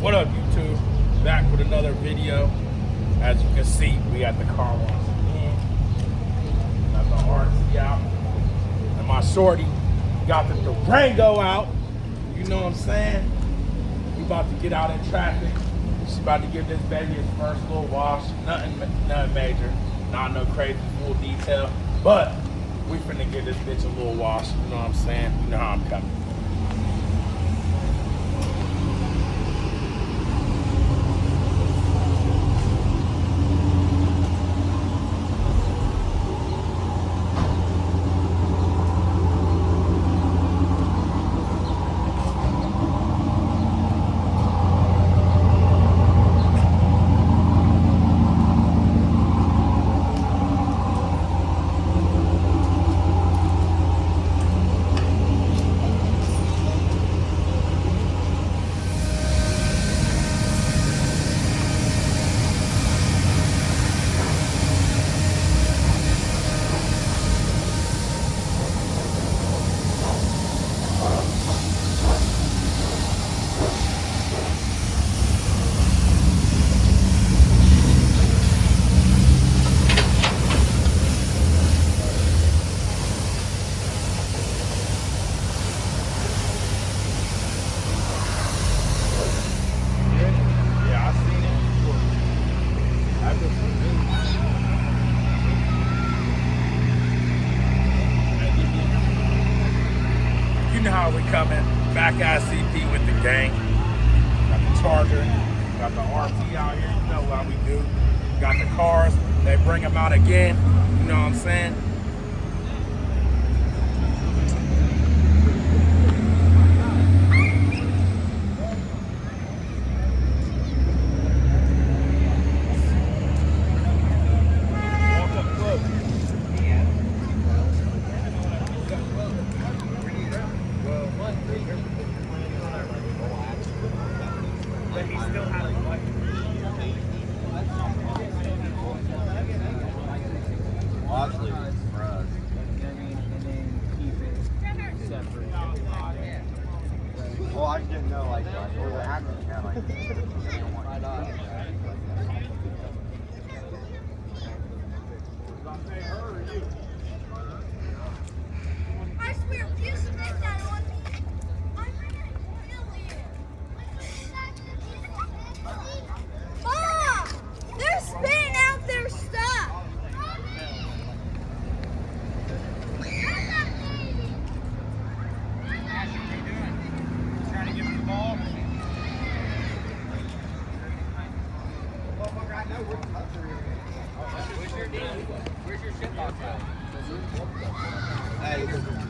What up, YouTube? Back with another video. As you can see, we got the car wash again. Got the R T out. And my shorty got the Durango out. You know what I'm saying? We about to get out in traffic. She's about to give this baby its first little wash. Nothing major. Not no crazy full detail. But we finna give this bitch a little wash. You know what I'm saying? You know how I'm coming. You know how we coming. Back ICP with the gang. Got the Charger. Got the RT out here. You know how we do. Got the cars. They bring them out again. You know what I'm saying? Well, I just didn't know, like, or the admin had, like, I swear, if you spit that on me, I'm gonna kill you. Mom! They're spitting out their stuff. Where's your shit box at?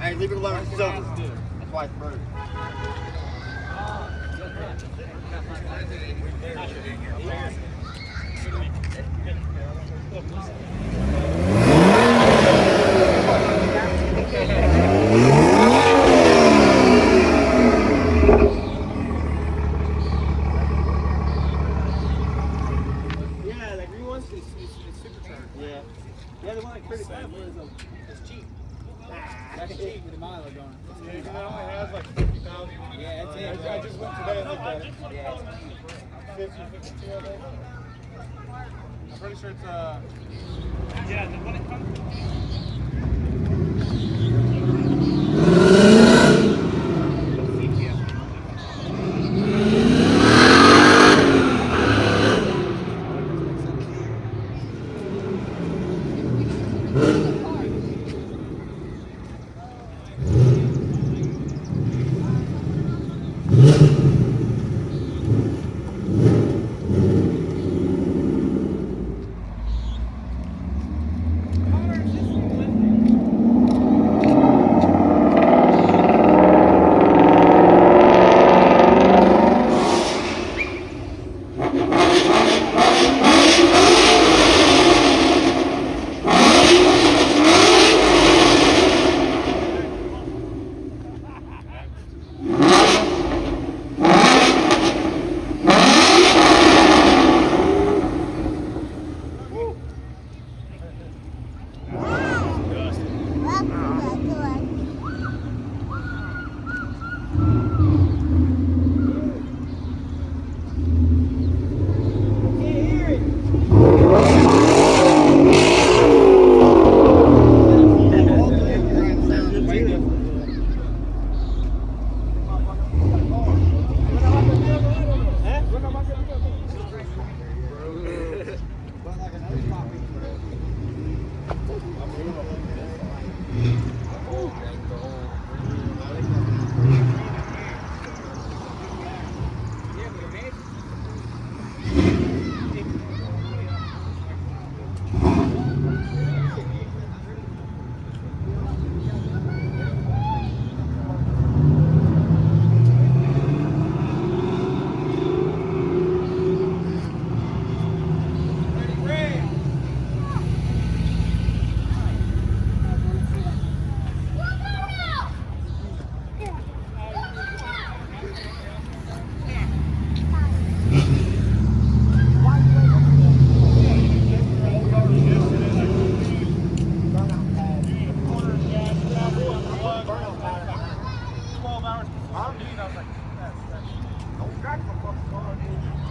Hey, leave it alone. It's silver. That's why it's broke. Yeah, the green one's is supercharged. Yeah. Yeah, the one like 35 is cheap. That's cheap with the mileage on it. Yeah, it only has like 50,000. Yeah, that's it. I just went today and looked at it. Yeah, it's 50, 52, I think. I'm pretty sure it's Yeah, then when it comes Mom,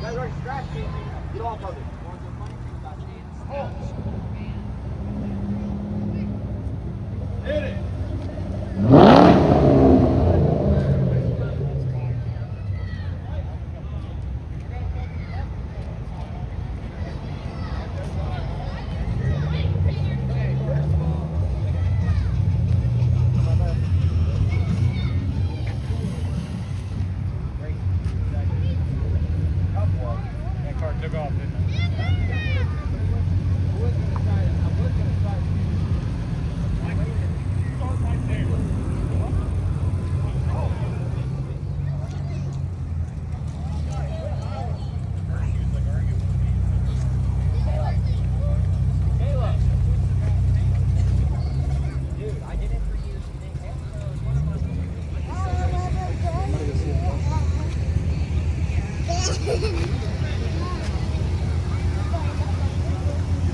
Guys, already scratched me. Get off of it. Hit it. That car took off, didn't it?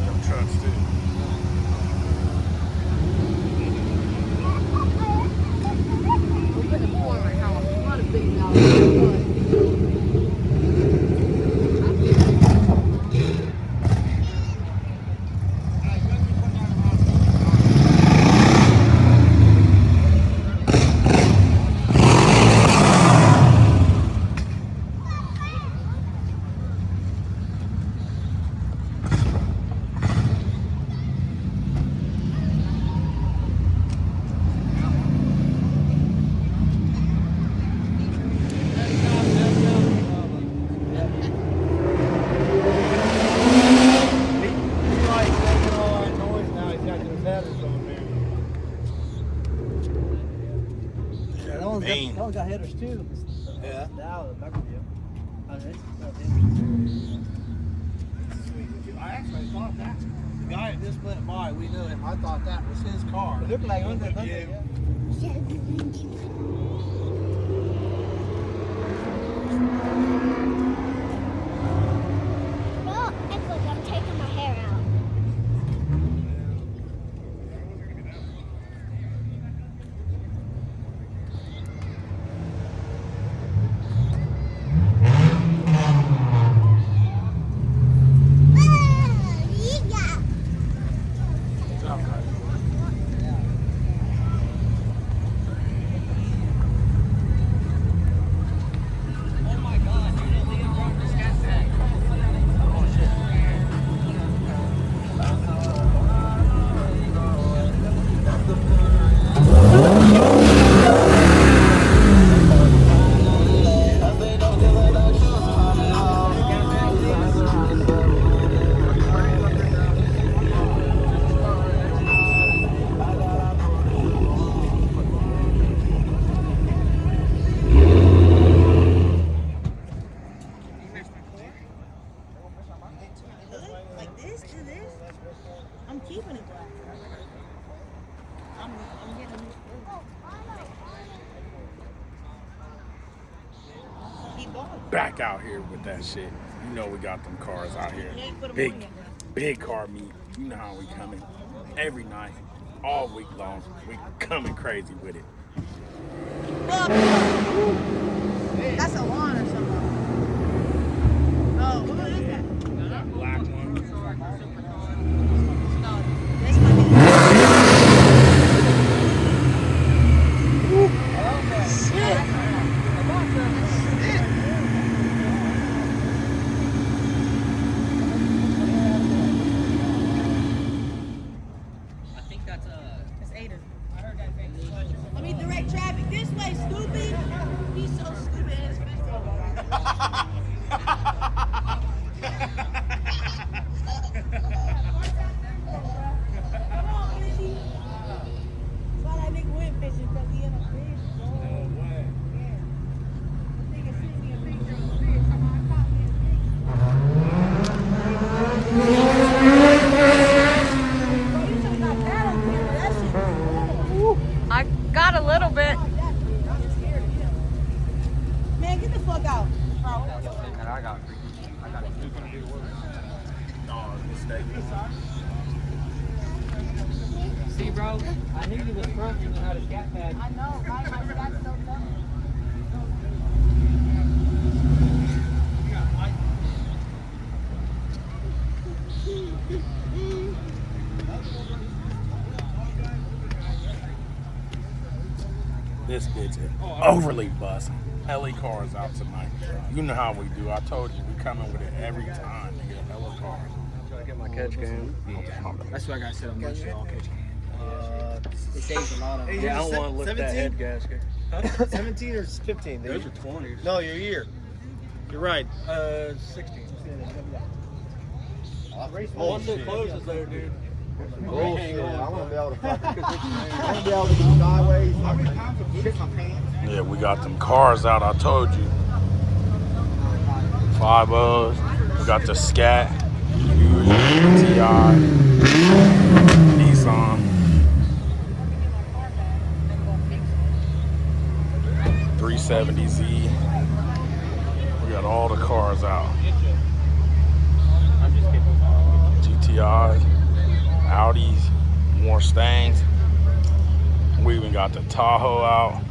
Them trucks too. Mean. That one got headers too. Yeah. Now the back view. I actually thought that. The guy that just went by, we knew him. I thought that was his car. It looked like under Yeah. Well, it's like I'm taking my hair out. Yeah. Like this to this, I'm keeping it black. I'm getting keep going. Back out here with that shit. You know we got them cars out here. You ain't put 'em Big, on yet, big car meet. You know how we coming every night, all week long. We coming crazy with it. That's a lawn or something. Oh, what is that? That black one. No, this might be. It's Aiden. Let me direct traffic this way, stupid. He's so stupid in his fishbowl. Come on, fishy. That's why that nigga went fishing, because he in a fish. No way. Yeah. The nigga sent me a picture of a fish. I caught me a fish. Bro, you should've got that on camera. That shit was cool. I got a little bit. Man, get the fuck out. I got it. See, bro, I knew you was drunk and you had a scat pad. I know, right? My stats don't know. This bitch is overly buzzing. Hella cars out tonight. You know how we do. I told you, we coming with it every time. Nigga, hella cars. Try to get my catch can. That's what I gotta say on this all catch can. It saves a lot of. Yeah, I don't want to lift that 17? head gasket. 17 or 15? Those are 20s. No, your year. You're right. 16. Oh, shit. closes there, dude. Bullshit. I want to be able to fucking. I want to be able to be sideways. Shit my pants. Yeah, we got them cars out. I told you. 5-0s. We got the Scat, TI, Nissan. 370Z. We got all the cars out. GTIs, Audis, Mustangs. We even got the Tahoe out.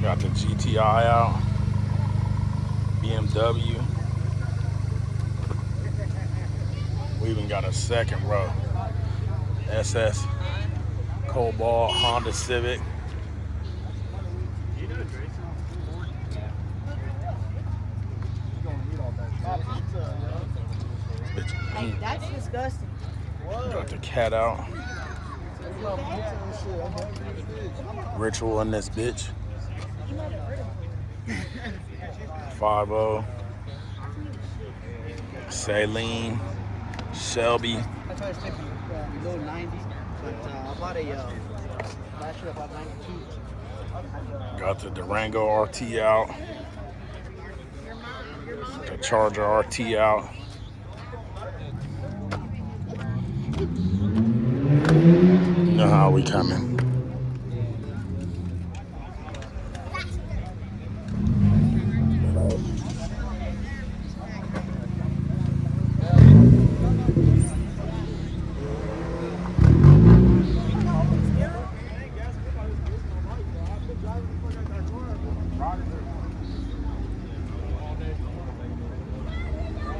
Got the GTI out. BMW. We even got a second row. SS Cobalt, Honda Civic. Bitch, Hey, that's disgusting. got the cat out. Ritual in this bitch. 5-0. Saline. Shelby. I tried to take low 90, but I bought a last year about 92. Got the Durango RT out. The Charger RT out. You know how we coming.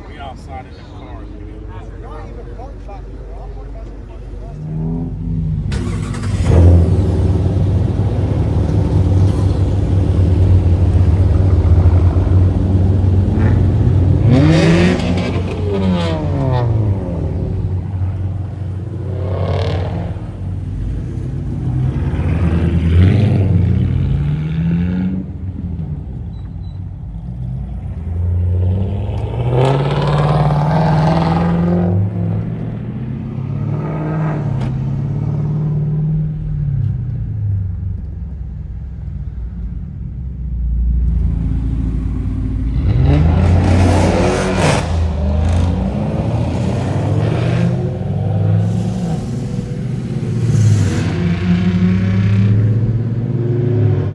We outside of the